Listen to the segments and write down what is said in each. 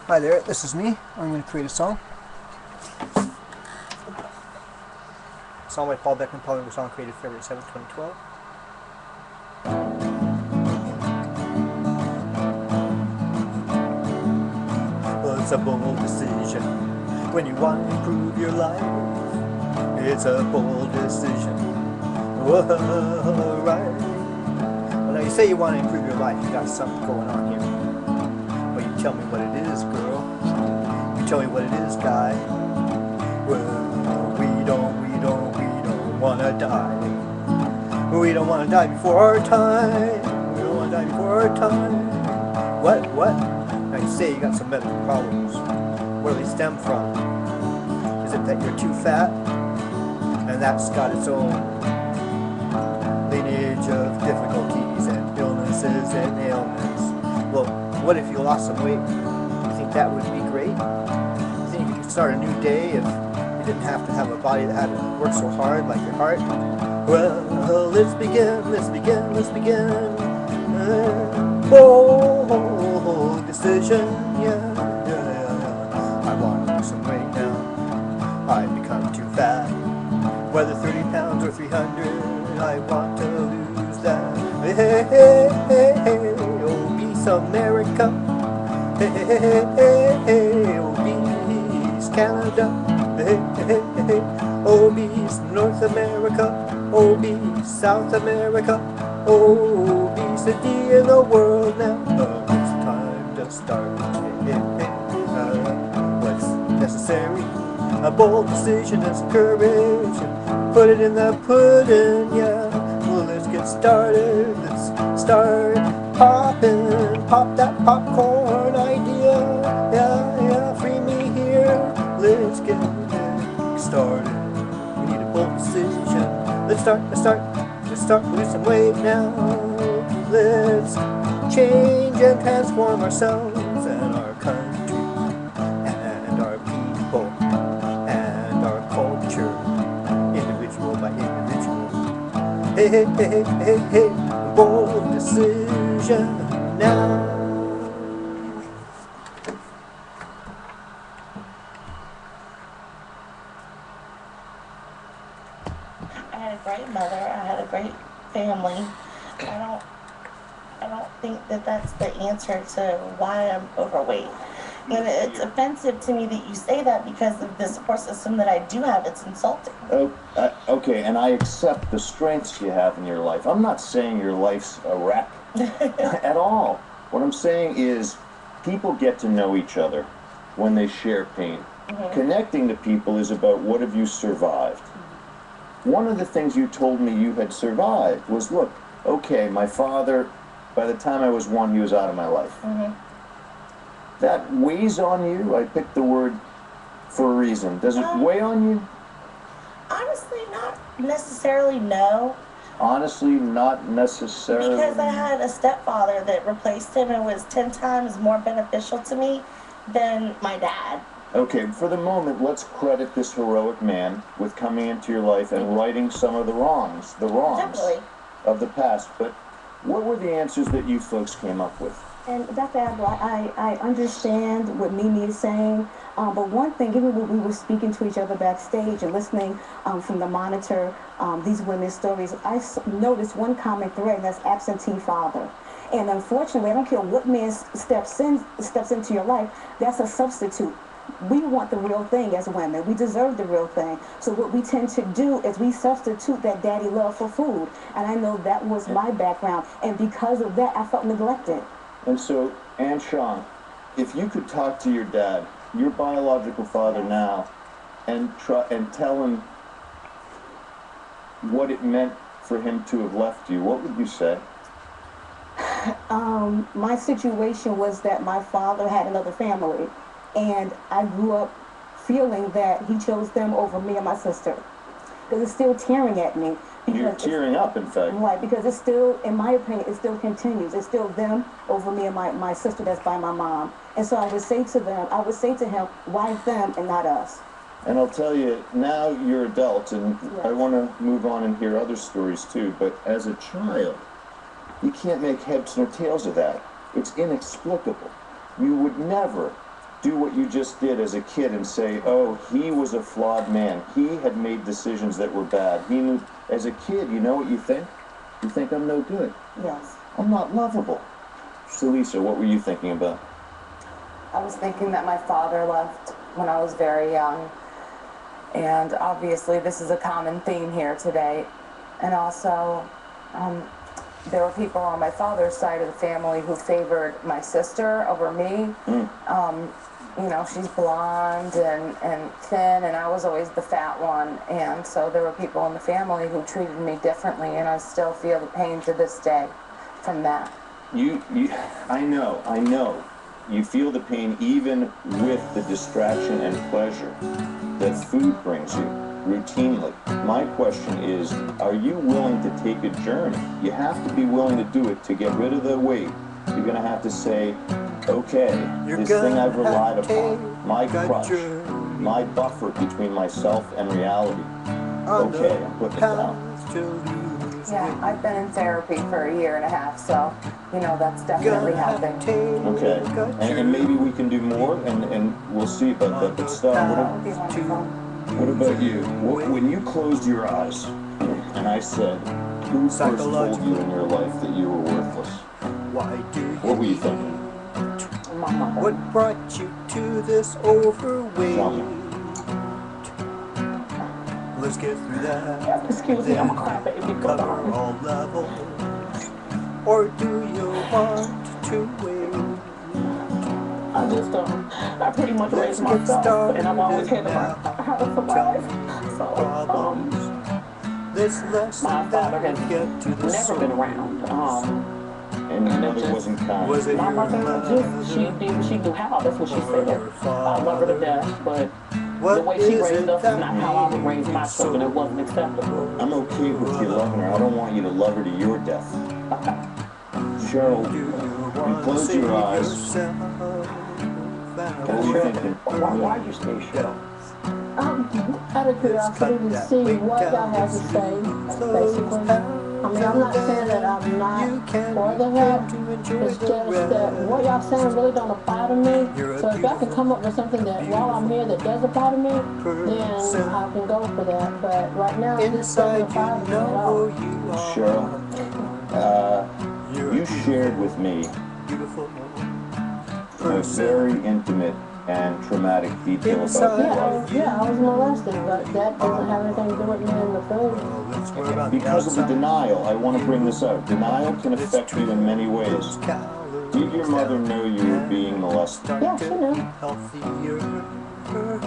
Hi there, this is me. I'm going to create a song. A song by Paul Beckman, public song created February 7th, 2012. Well, it's a bold decision when you want to improve your life. It's a bold decision. Whoa, right. Well, now you say you want to improve your life. You got something going on here. Well, you tell me what it is, girl. You tell me what it is, guy. Well, we don't want to die. We don't want to die before our time. We don't want to die before our time. What? Now you say you got some medical problems. Where do they stem from? Is it that you're too fat? And that's got its own lineage of difficulties and illnesses and ailments. Well, what if you lost some weight? You think that would be great? You think you could start a new day if you didn't have to have a body that had to work so hard like your heart? Well, let's begin. Bold decision, yeah. I want to lose some weight now. I've become too fat. Whether 30 pounds or 300, I want to lose that. Hey, obese America. Hey, obese Canada. Hey, obese North America. Obese South America. Obesity in the world now. It's time to start. What's necessary? A bold decision and some courage. Put it in the pudding, yeah. Well, let's get started. Let's start popping. Pop that popcorn idea. Yeah, free me here. Let's get started. We need a bold decision. Let's start lose some weight now. Let's change and transform ourselves and our country and our people and our culture, individual by individual. Hey, bold decision now. I had a great mother. I had a great family. I don't think that that's the answer to why I'm overweight. And it's offensive to me that you say that because of the support system that I do have. It's insulting. Okay, and I accept the strengths you have in your life. I'm not saying your life's a wreck at all. What I'm saying is people get to know each other when they share pain. Mm-hmm. Connecting to people is about what have you survived. One of the things you told me you had survived was, look, okay, my father, by the time I was 1, he was out of my life. Mm-hmm. That weighs on you? I picked the word for a reason. Does it weigh on you? Honestly, not necessarily, no. Honestly, not necessarily? Because I had a stepfather that replaced him and was 10 times more beneficial to me than my dad. Okay, for the moment, let's credit this heroic man with coming into your life and righting some of the wrongs Definitely. Of the past. But what were the answers that you folks came up with? And Dr. Abel, I understand what Mimi is saying, but one thing, even when we were speaking to each other backstage and listening from the monitor, these women's stories, I noticed one common thread, and that's absentee father. And unfortunately, I don't care what man steps into your life, that's a substitute. We want the real thing as women. We deserve the real thing. So what we tend to do is we substitute that daddy love for food. And I know that was my background. And because of that, I felt neglected. And so, Ann Sean, if you could talk to your dad, your biological father now, and tell him what it meant for him to have left you, what would you say? My situation was that my father had another family. And I grew up feeling that he chose them over me and my sister. Because it's still tearing at me. You're tearing up, in fact. Right, because it's still, in my opinion, it still continues. It's still them over me and my sister that's by my mom. And so I would say to him, why them and not us? And I'll tell you, now you're adults, and yes. I want to move on and hear other stories too, but as a child, you can't make heads nor tails of that. It's inexplicable. You would never do what you just did as a kid and say, oh, he was a flawed man. He had made decisions that were bad. He knew, as a kid, you know what you think? You think I'm no good. Yes. I'm not lovable. So Lisa, what were you thinking about? I was thinking that my father left when I was very young, and obviously this is a common theme here today. And also, there were people on my father's side of the family who favored my sister over me. You know, she's blonde and thin, and I was always the fat one. And so there were people in the family who treated me differently, and I still feel the pain to this day from that. I know. You feel the pain even with the distraction and pleasure that food brings you routinely. My question is, are you willing to take a journey? You have to be willing to do it to get rid of the weight. You're going to have to say, okay, this thing I've relied upon, my crutch, my buffer between myself and reality. Okay, I'm putting it down. Yeah, I've been in therapy for a year and a half, so, you know, that's definitely helping. Okay, and maybe we can do more, and we'll see about that. But stop. That would be wonderful. What about you? When you closed your eyes, and I said, who first told you in your life that you were worthless? What were you thinking? My mother. What brought you to this overweight? Tell me. Let's get through that. Excuse me, I'm a crybaby. Cover all levels. Or do you want to wait? I just, I pretty much raised myself, and I've always had to learn how to survive. So, my father has never been around. And your mother wasn't kind. My mother, she knew how, that's what she said. I love her to death, but the way she raised us is not how I would raise my children. It wasn't acceptable. I'm okay with you loving her. I don't want you to love her to your death. Okay. Cheryl, you close your eyes. What are you thinking? Why you stay Cheryl? Out of curiosity to see what y'all have to say, basically. I mean, I'm not saying that I'm not for the help. It's just that what y'all saying really don't apply to me. So if y'all can come up with something that while I'm here that does apply to me, then I can go for that. But right now, this doesn't apply to me at all. Cheryl, you shared with me a very intimate and traumatic detail about your life. Yeah, I was molested, but that doesn't have anything to do with me in the food. Because of the denial, I want to bring this out. Denial can affect you in many ways. Did your mother know you were being molested? Yeah, she knew.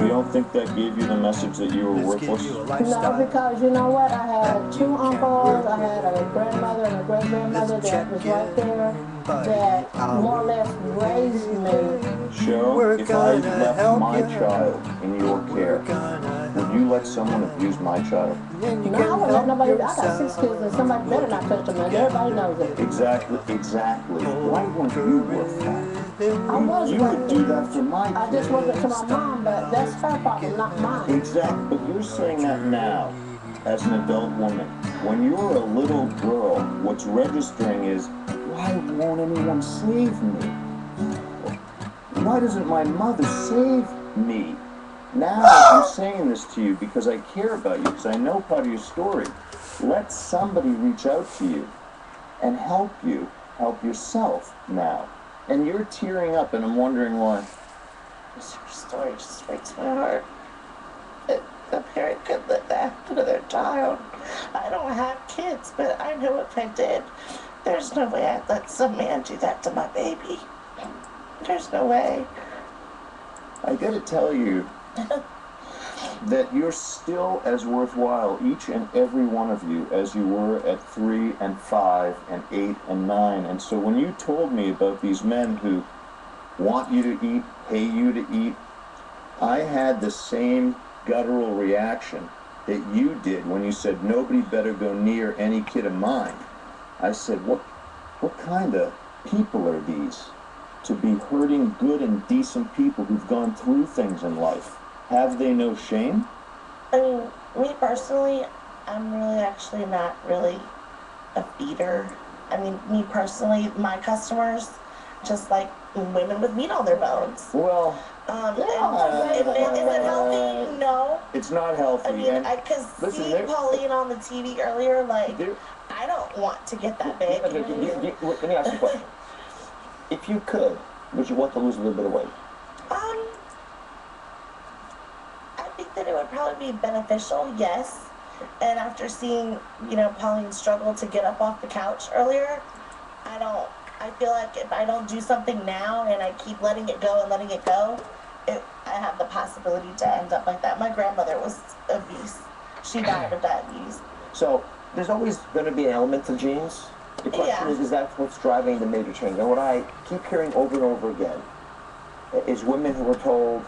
You don't think that gave you the message that you were worthless? No, because you know what? I had two uncles, I had a grandmother and a great-grandmother that was right there that more or less raised me. Cheryl, if I left my child in your care, would you let someone abuse my child? No, I wouldn't let nobody. I got 6 kids and somebody better not touch them, and everybody knows it. Exactly. Why weren't you worth that? I was You would do that for my I kid. just wasn't to my mom, but that's her problem, not mine. Exactly, but you're saying that now, as an adult woman. When you're a little girl, what's registering is, why won't anyone save me? Why doesn't my mother save me? Now I'm saying this to you because I care about you, because I know part of your story. Let somebody reach out to you and help you help yourself now. And you're tearing up, and I'm wondering why. This story just breaks my heart. A parent could let that happen to their child. I don't have kids, but I know if I did, there's no way I'd let some man do that to my baby. There's no way. I gotta tell you that you're still as worthwhile, each and every one of you, as you were at 3 and 5 and 8 and 9. And so when you told me about these men who want you to eat, pay you to eat, I had the same guttural reaction that you did when you said nobody better go near any kid of mine. I said, what kind of people are these to be hurting good and decent people who've gone through things in life? Have they no shame? I mean, me personally, I'm really actually not really a feeder. I mean, me personally, my customers, just like women with meat on their bones. Well, Is it healthy? No. It's not healthy. I mean, and because listen, seeing Pauline on the TV earlier, like, I don't want to get that big. let me ask you a question. If you could, would you want to lose a little bit of weight? I think that it would probably be beneficial, yes. And after seeing, you know, Pauline struggle to get up off the couch earlier, I feel like if I don't do something now and I keep letting it go, I have the possibility to end up like that. My grandmother was obese. She died of diabetes. So there's always going to be an element to genes. The question is that what's driving the major change? And what I keep hearing over and over again is women who are told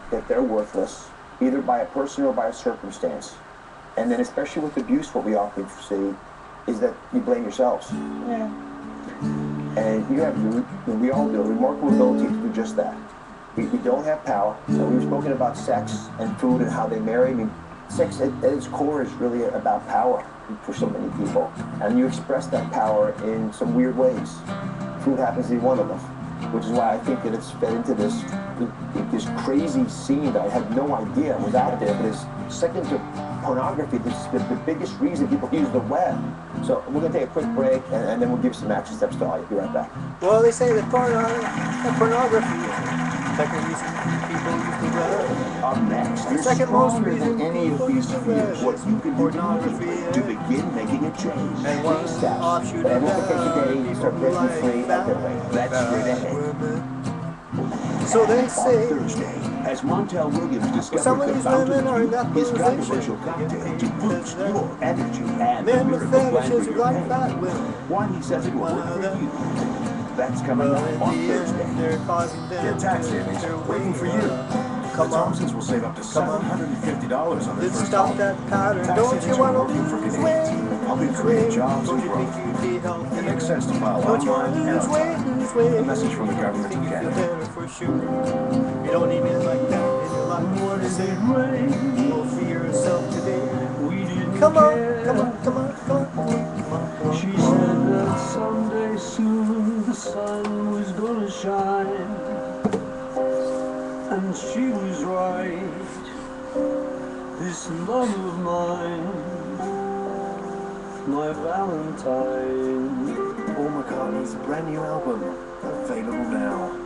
that they're worthless, either by a person or by a circumstance. And then especially with abuse, what we often see is that you blame yourselves. Yeah. And we all do, a remarkable ability to do just that. We don't have power. So we've spoken about sex and food and how they marry. I mean, sex at its core is really about power for so many people. And you express that power in some weird ways. Food happens to be one of them, which is why I think that it's fed into this crazy scene that I had no idea was out there, but it's second to pornography. This is the biggest reason people use the web. So we're going to take a quick break, and then we'll give some action steps to all. I'll be right back. Well, they say that pornography second reason people use the web. Up next, The you're second most stronger reason than any of people these use the fears. web What is you can do pornography, to begin making a change. And one Three steps. offshoot And of we'll take that, today, people start breaking like free that, at their rate. That's straight ahead. women. So they On say, Thursday, as Montel Williams some of discovered these the fountain women are in that of youth, his position. controversial cocktail to boost your energy and the men with miracle plan fetishes for who your like pain. fat women. Why he says it will work for you. That's coming Well, up in on the end, Thursday. they're causing them Get tax to savings their waiting for way. you. Come The on, Thompsons will save up to come on. $750 on their Let's first stop home. that pattern. Tax Don't you savings want are to working for lose Canadians, weight? helping create jobs Don't and you growth. think you'd be healthy? It makes sense to file Don't you want online to and lose on weight? time. Lose weight. A message from the government Think of you feel Canada. better for sure. You don't need it like that in your life. What is it? Go for yourself today. Come on, come on, come on, come on, come on, come on. She said that someday soon the sun was gonna shine, and she was right. This love of mine, my Valentine. Paul McCartney's brand new album, available now.